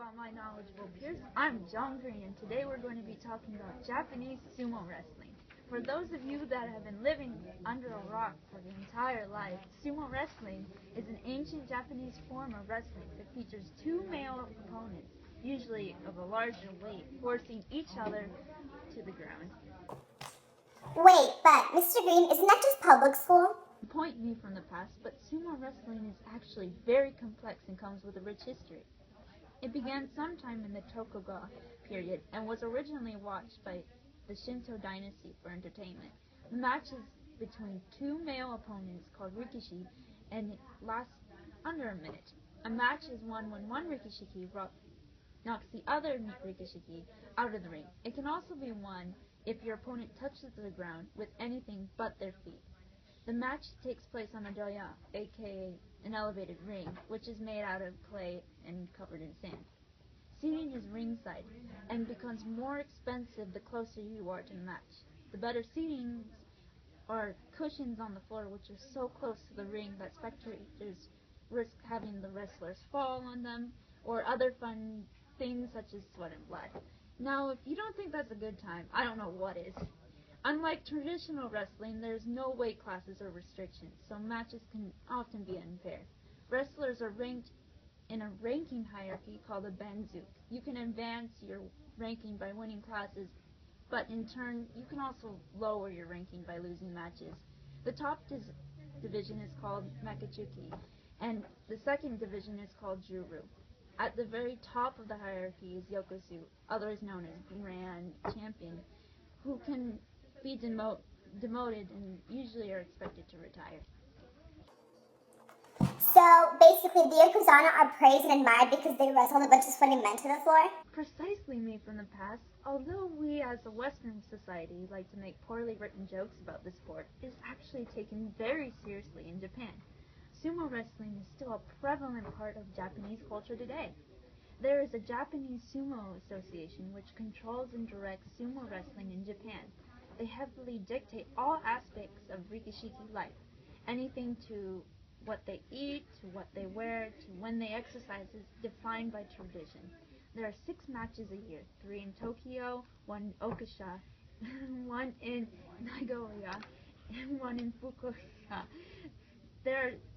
all my knowledgeable peers. I'm John Green, and today we're going to be talking about Japanese sumo wrestling. For those of you that have been living under a rock for the entire life, sumo wrestling is an ancient Japanese form of wrestling that features two male opponents, usually of a larger weight, forcing each other to the ground. Wait, but Mr. Green, isn't that just public school? Point me from the past, but sumo wrestling is actually very complex and comes with a rich history. It began sometime in the Tokugawa period and was originally watched by the Shinto dynasty for entertainment. The matches between two male opponents called rikishi and last under a minute. A match is won when one rikishiki knocks the other rikishiki out of the ring. It can also be won if your opponent touches the ground with anything but their feet. The match takes place on a doya, aka an elevated ring, which is made out of clay and covered in sand. Seating is ringside and becomes more expensive the closer you are to the match. The better seating are cushions on the floor, which are so close to the ring that spectators risk having the wrestlers fall on them, or other fun things such as sweat and blood. Now, if you don't think that's a good time, I don't know what is. Unlike traditional wrestling, there's no weight classes or restrictions, so matches can often be unfair. Wrestlers are ranked in a ranking hierarchy called a banzu. You can advance your ranking by winning classes, but in turn, you can also lower your ranking by losing matches. The top division is called makachuki, and the second division is called juru. At the very top of the hierarchy is yokosu, otherwise known as grand champion, who can be demoted and usually are expected to retire. So basically, the Yokozuna are praised and admired because they wrestled a bunch of sweaty men to the floor? Precisely me from the past. Although we as a Western society like to make poorly written jokes about the sport, it is actually taken very seriously in Japan. Sumo wrestling is still a prevalent part of Japanese culture today. There is a Japanese Sumo Association which controls and directs sumo wrestling in Japan. They heavily dictate all aspects of rikishiki life, anything to what they eat, to what they wear, to when they exercise is defined by tradition. There are 6 matches a year, 3 in Tokyo, 1 in Okasha, 1 in Nagoya, and 1 in Fukuoka.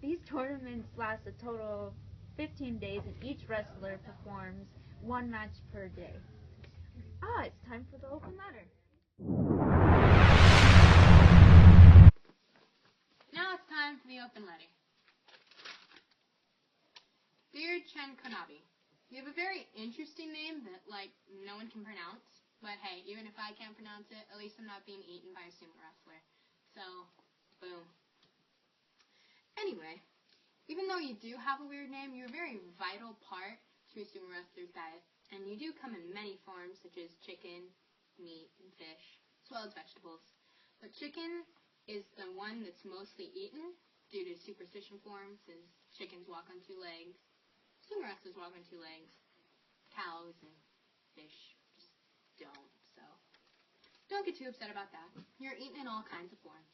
These tournaments last a total of 15 days, and each wrestler performs 1 match per day. It's time for the open letter. Now it's time for the open letter. Dear Chen Konabi, you have a very interesting name that, no one can pronounce. But hey, even if I can't pronounce it, at least I'm not being eaten by a sumo wrestler. So, boom. Anyway, even though you do have a weird name, you're a very vital part to a sumo wrestler's diet. And you do come in many forms, such as chicken, meat, and fish, as well as vegetables. But chicken is the one that's mostly eaten due to superstition forms, as chickens walk on 2 legs, sumo wrestlers walk on 2 legs, cows and fish just don't, so don't get too upset about that. You're eaten in all kinds of forms.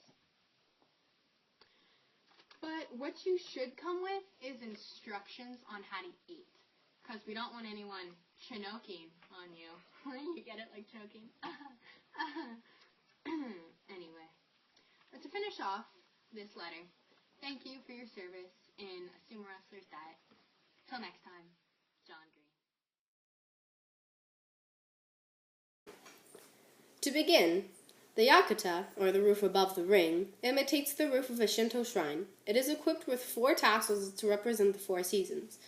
But what you should come with is instructions on how to eat, because we don't want anyone chinoking on you. You get it, like choking? Anyway. But to finish off this letter, thank you for your service in a sumo wrestler's diet. Till next time, John Green. To begin, the yakata, or the roof above the ring, imitates the roof of a Shinto shrine. It is equipped with 4 tassels to represent the 4 seasons: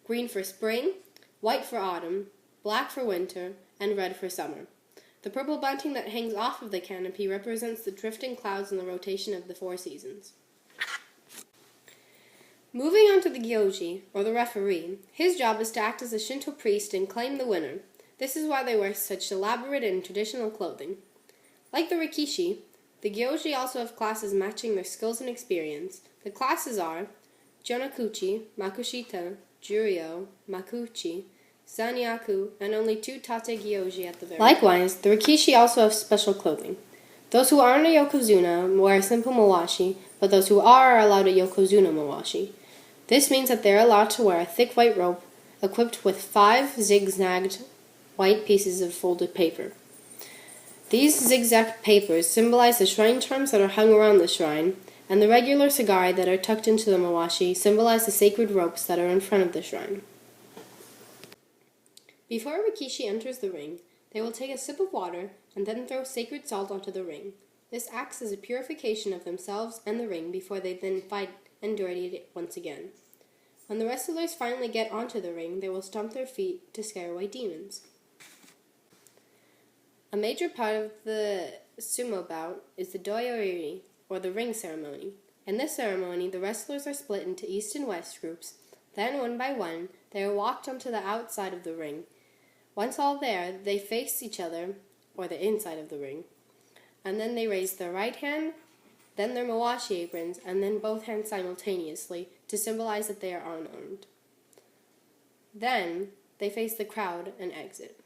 green for spring, white for autumn, black for winter, and red for summer. The purple bunting that hangs off of the canopy represents the drifting clouds and the rotation of the 4 seasons. Moving on to the gyoji, or the referee, his job is to act as a Shinto priest and claim the winner. This is why they wear such elaborate and traditional clothing. Like the rikishi, the gyoji also have classes matching their skills and experience. The classes are Jonakuchi, Makushita, Juryo, Makuchi, Sanyaku, and only 2 tate gyoji at the very Likewise, the rikishi also have special clothing. Those who aren't a yokozuna wear a simple mawashi, but those who are allowed a yokozuna mawashi. This means that they're allowed to wear a thick white robe, equipped with 5 zigzagged white pieces of folded paper. These zigzag papers symbolize the shrine charms that are hung around the shrine, and the regular sagai that are tucked into the mawashi symbolize the sacred ropes that are in front of the shrine. Before a rikishi enters the ring, they will take a sip of water and then throw sacred salt onto the ring. This acts as a purification of themselves and the ring before they then fight and dirty it once again. When the wrestlers finally get onto the ring, they will stomp their feet to scare away demons. A major part of the sumo bout is the doyoriri, or the ring ceremony. In this ceremony, the wrestlers are split into east and west groups. Then, one by one, they are walked onto the outside of the ring. Once all there, they face each other, or the inside of the ring, and then they raise their right hand, then their mawashi aprons, and then both hands simultaneously to symbolize that they are unarmed. Then, they face the crowd and exit.